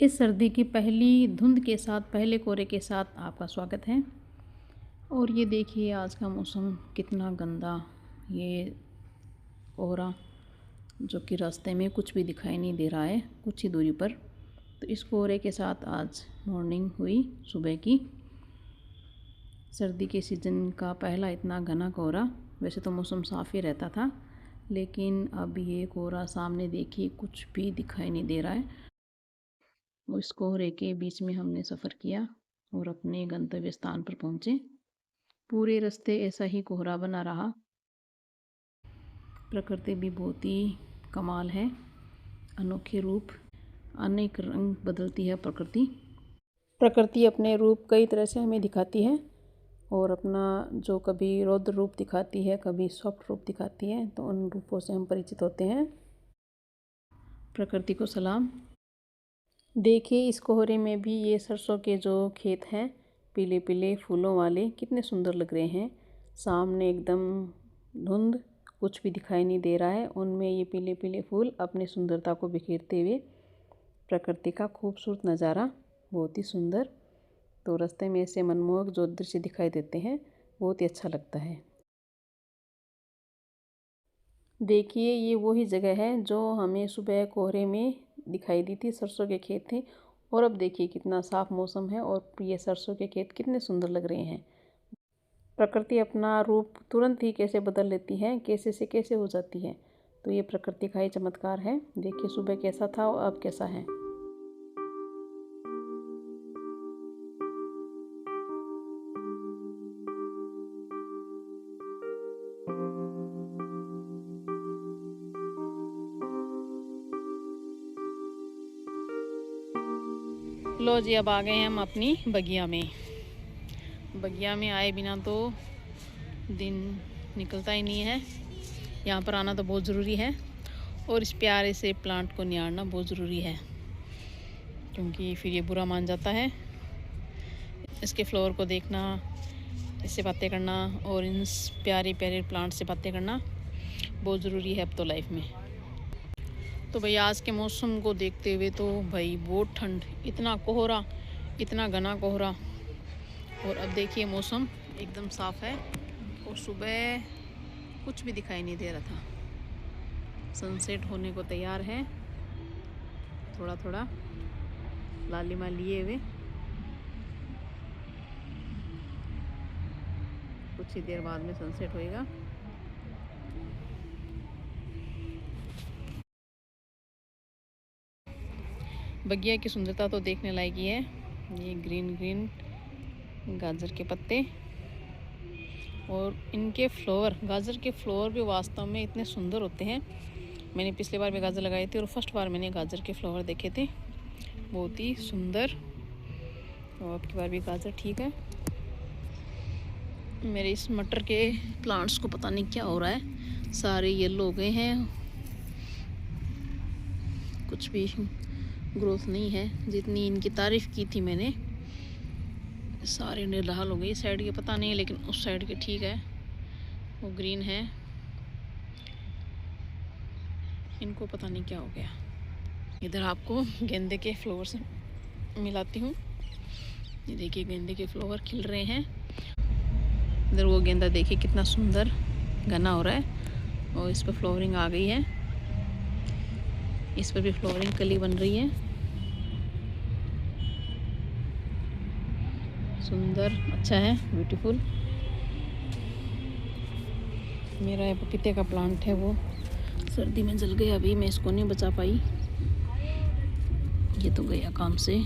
इस सर्दी की पहली धुंध के साथ, पहले कोहरे के साथ आपका स्वागत है। और ये देखिए आज का मौसम कितना गंदा, ये कोहरा जो कि रास्ते में कुछ भी दिखाई नहीं दे रहा है कुछ ही दूरी पर। तो इस कोहरे के साथ आज मॉर्निंग हुई सुबह की। सर्दी के सीज़न का पहला इतना घना कोहरा। वैसे तो मौसम साफ़ ही रहता था, लेकिन अब ये कोहरा सामने देखिए कुछ भी दिखाई नहीं दे रहा है। इस कोहरे के बीच में हमने सफ़र किया और अपने गंतव्य स्थान पर पहुँचे। पूरे रास्ते ऐसा ही कोहरा बना रहा। प्रकृति भी बहुत ही कमाल है, अनोखे रूप, अनेक रंग बदलती है प्रकृति। प्रकृति अपने रूप कई तरह से हमें दिखाती है और अपना जो कभी रौद्र रूप दिखाती है, कभी सॉफ्ट रूप दिखाती है, तो उन रूपों से हम परिचित होते हैं। प्रकृति को सलाम। देखिए इस कोहरे में भी ये सरसों के जो खेत हैं पीले पीले फूलों वाले कितने सुंदर लग रहे हैं। सामने एकदम धुंध, कुछ भी दिखाई नहीं दे रहा है, उनमें ये पीले पीले फूल अपनी सुंदरता को बिखेरते हुए। प्रकृति का खूबसूरत नज़ारा, बहुत ही सुंदर। तो रास्ते में ऐसे मनमोहक जो दृश्य दिखाई देते हैं, बहुत ही अच्छा लगता है। देखिए ये वही जगह है जो हमें सुबह कोहरे में दिखाई दी थी, सरसों के खेत थे। और अब देखिए कितना साफ़ मौसम है और ये सरसों के खेत कितने सुंदर लग रहे हैं। प्रकृति अपना रूप तुरंत ही कैसे बदल लेती है, कैसे से कैसे हो जाती है। तो ये प्रकृति का ही चमत्कार है। देखिए सुबह कैसा था और अब कैसा है। लो जी, अब आ गए हैं हम अपनी बगिया में। बगिया में आए बिना तो दिन निकलता ही नहीं है। यहाँ पर आना तो बहुत ज़रूरी है और इस प्यारे से प्लांट को निहारना बहुत ज़रूरी है, क्योंकि फिर ये बुरा मान जाता है। इसके फ्लोर को देखना, इससे बातें करना और इन प्यारे प्यारे प्लांट से बातें करना बहुत ज़रूरी है अब तो लाइफ में। तो भाई आज के मौसम को देखते हुए तो भाई बहुत ठंड, इतना कोहरा, इतना घना कोहरा। और अब देखिए मौसम एकदम साफ़ है और सुबह कुछ भी दिखाई नहीं दे रहा था। सनसेट होने को तैयार है, थोड़ा थोड़ा लालिमा लिए हुए। कुछ ही देर बाद में सनसेट होएगा। बगिया की सुंदरता तो देखने लायक ही है। ये ग्रीन ग्रीन गाजर के पत्ते और इनके फ्लावर, गाजर के फ्लावर भी वास्तव में इतने सुंदर होते हैं। मैंने पिछले बार भी गाजर लगाए थे और फर्स्ट बार मैंने गाजर के फ्लावर देखे थे, बहुत ही सुंदर। और अब की बार भी गाजर ठीक है। मेरे इस मटर के प्लांट्स को पता नहीं क्या हो रहा है, सारे येलो हो गए हैं, कुछ भी ग्रोथ नहीं है। जितनी इनकी तारीफ़ की थी मैंने, सारे निराल हो गए। इस साइड के पता नहीं, लेकिन उस साइड के ठीक है, वो ग्रीन है। इनको पता नहीं क्या हो गया। इधर आपको गेंदे के फ्लावर से मिलाती हूँ। ये देखिए गेंदे के फ्लावर खिल रहे हैं। इधर वो गेंदा देखिए कितना सुंदर घना हो रहा है और इस पर फ्लावरिंग आ गई है। इस पर भी फ्लावरिंग कली बन रही है, सुंदर, अच्छा है, ब्यूटीफुल। मेरा ये पपीते का प्लांट है, वो सर्दी में जल गया। अभी मैं इसको नहीं बचा पाई, ये तो गया काम से।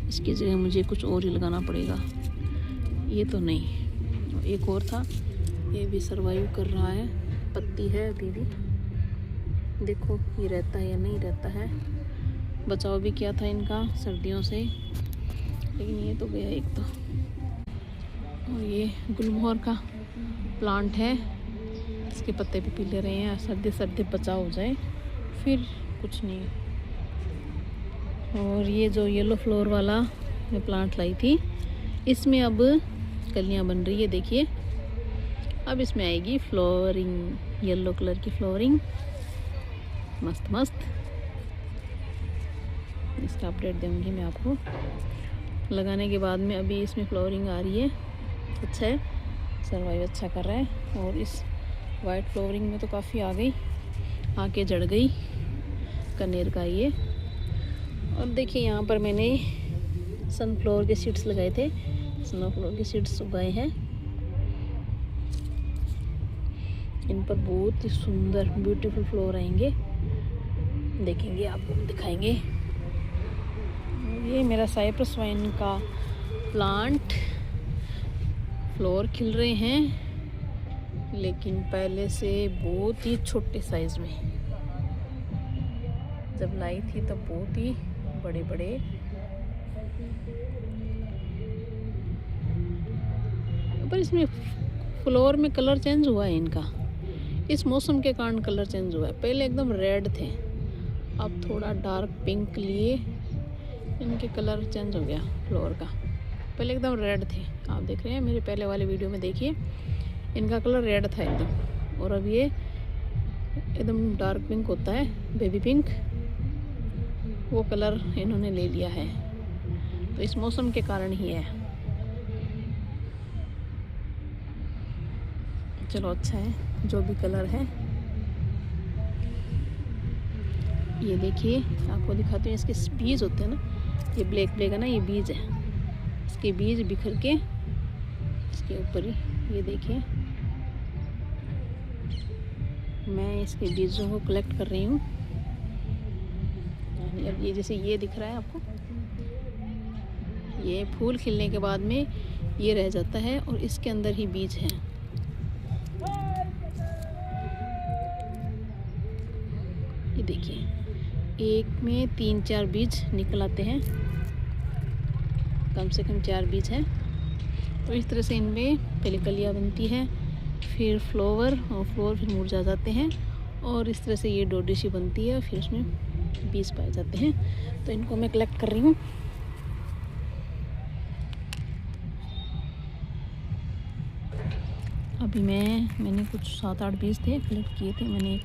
इसकी जगह मुझे कुछ और ही लगाना पड़ेगा। ये तो नहीं, एक और था, ये भी सर्वाइव कर रहा है, पत्ती है अभी भी। देखो ये रहता है या नहीं रहता है। बचाव भी किया था इनका सर्दियों से, लेकिन ये तो गया एक तो। और ये गुलमोहर का प्लांट है, इसके पत्ते भी पीले रहे हैं। सर्दी सर्दी बचाव हो जाए फिर कुछ नहीं। और ये जो येलो फ्लोर वाला मैं प्लांट लाई थी, इसमें अब कलियां बन रही है। देखिए अब इसमें आएगी फ्लोरिंग, येलो कलर की फ्लोरिंग, मस्त मस्त। इसका अपडेट दूँगी मैं आपको। लगाने के बाद में अभी इसमें फ्लावरिंग आ रही है, अच्छा है, सर्वाइव अच्छा कर रहा है। और इस वाइट फ्लावरिंग में तो काफ़ी आ गई, आके जड़ गई कनेर का ये। और देखिए यहाँ पर मैंने सनफ्लावर के सीड्स लगाए थे, सनफ्लावर के सीड्स उगाए हैं। इन पर बहुत ही सुंदर ब्यूटीफुल फ्लावर आएंगे, देखेंगे, आपको दिखाएंगे। ये मेरा साइप्रस वाइन का प्लांट, फ्लावर खिल रहे हैं लेकिन पहले से बहुत ही छोटे साइज में। जब लाई थी तब बहुत ही बड़े बड़े, पर इसमें फ्लावर में कलर चेंज हुआ है इनका, इस मौसम के कारण कलर चेंज हुआ है। पहले एकदम रेड थे, अब थोड़ा डार्क पिंक लिए इनके कलर चेंज हो गया फ्लावर का। पहले एकदम रेड थे, आप देख रहे हैं मेरे पहले वाले वीडियो में, देखिए इनका कलर रेड था एकदम, और अब ये एकदम डार्क पिंक होता है, बेबी पिंक, वो कलर इन्होंने ले लिया है। तो इस मौसम के कारण ही है। चलो अच्छा है, जो भी कलर है। ये देखिए आपको दिखाते हैं, इसके बीज होते हैं ना, ये ब्लैक ब्लैक है ना, ये बीज है, इसके बीज बिखर के इसके ऊपर ही, ये देखिए मैं इसके बीजों को कलेक्ट कर रही हूँ। अब ये जैसे ये दिख रहा है आपको, ये फूल खिलने के बाद में ये रह जाता है और इसके अंदर ही बीज है। ये देखिए एक में 3-4 बीज निकल आते हैं, कम से कम 4 बीज हैं। तो इस तरह से इनमें पहले कलियाँ बनती हैं, फिर फ्लावर, और फ्लावर फिर मुरझा जाते हैं, और इस तरह से ये डोडी सी बनती है, फिर उसमें बीज पाए जाते हैं। तो इनको मैं कलेक्ट कर रही हूँ। अभी मैंने कुछ 7-8 बीज थे, कलेक्ट किए थे मैंने,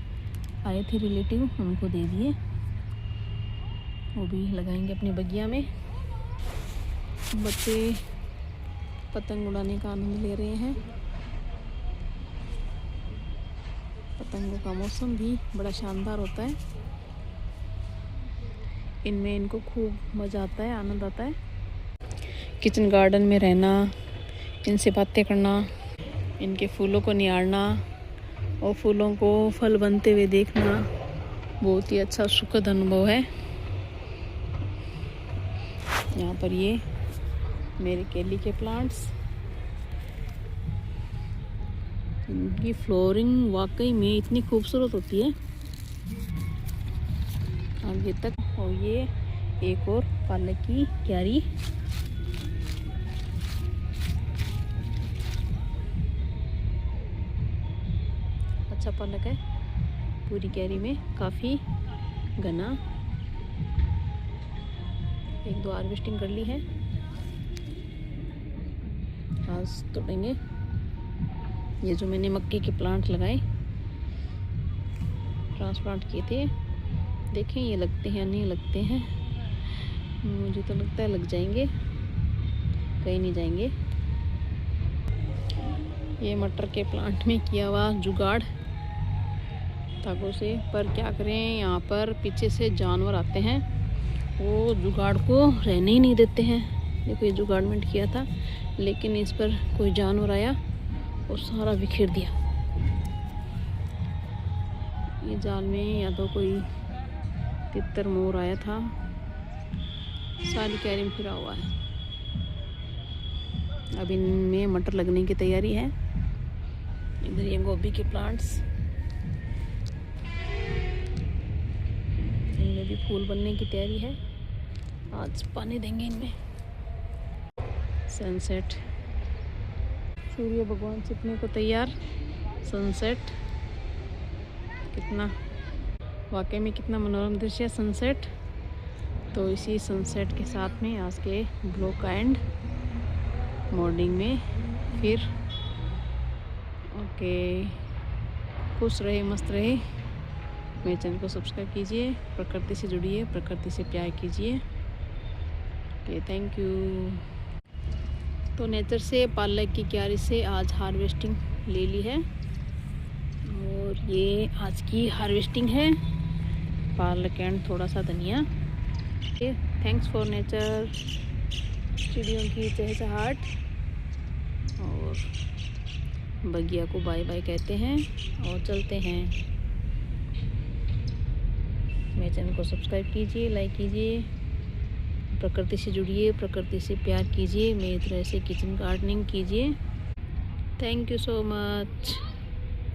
आए थे रिलेटिव, उनको दे दिए, वो भी लगाएंगे अपनी बगिया में। बच्चे पतंग उड़ाने का आनंद ले रहे हैं। पतंगों का मौसम भी बड़ा शानदार होता है, इनमें इनको खूब मज़ा आता है, आनंद आता है। किचन गार्डन में रहना, इनसे बातें करना, इनके फूलों को निहारना और फूलों को फल बनते हुए देखना बहुत ही अच्छा सुखद अनुभव है। यहाँ पर ये मेरे केली के प्लांट्स, इनकी फ्लोरिंग वाकई में इतनी खूबसूरत होती है आगे तक। और ये एक और पालक की क्यारी, अच्छा पालक है, पूरी क्यारी में काफ़ी घना। 1-2 हार्वेस्टिंग कर ली है, आज तोड़ेंगे। ये जो मैंने मक्के के प्लांट लगाए, ट्रांसप्लांट किए थे, देखें ये लगते हैं या नहीं लगते हैं। मुझे तो लगता है लग जाएंगे, कहीं नहीं जाएंगे। ये मटर के प्लांट में किया हुआ जुगाड़ धागों से, पर क्या करें, यहाँ पर पीछे से जानवर आते हैं, वो जुगाड़ को रहने ही नहीं देते हैं। देखो ये जुगाड़मेंट किया था, लेकिन इस पर कोई जानवर आया और सारा बिखेर दिया। ये जाल में या तो कोई तितर मोर आया था, सारी क्यारी में फिरा हुआ है। अब इनमें मटर लगने की तैयारी है। इधर ये गोभी के प्लांट्स, इनमें भी फूल बनने की तैयारी है, आज पानी देंगे इनमें। सनसेट, सूर्य भगवान छिपने को तैयार। सनसेट कितना, वाकई में कितना मनोरम दृश्य है सनसेट। तो इसी सनसेट के साथ में आज के ब्लॉग का एंड, मॉर्निंग में फिर। ओके, खुश रहे, मस्त रहे। मेरे चैनल को सब्सक्राइब कीजिए, प्रकृति से जुड़िए, प्रकृति से प्यार कीजिए। Okay, thank you. तो नेचर से पालक की क्यारी से आज हार्वेस्टिंग ले ली है और ये आज की हार्वेस्टिंग है, पालक एंड थोड़ा सा धनिया। थैंक्स फॉर नेचर, चिड़ियों की चहचहाट और बगिया को बाय बाय कहते हैं और चलते हैं। मेरे चैनल को सब्सक्राइब कीजिए, लाइक कीजिए, प्रकृति से जुड़िए, प्रकृति से प्यार कीजिए, मेरी तरह से किचन गार्डनिंग कीजिए। Thank you so much.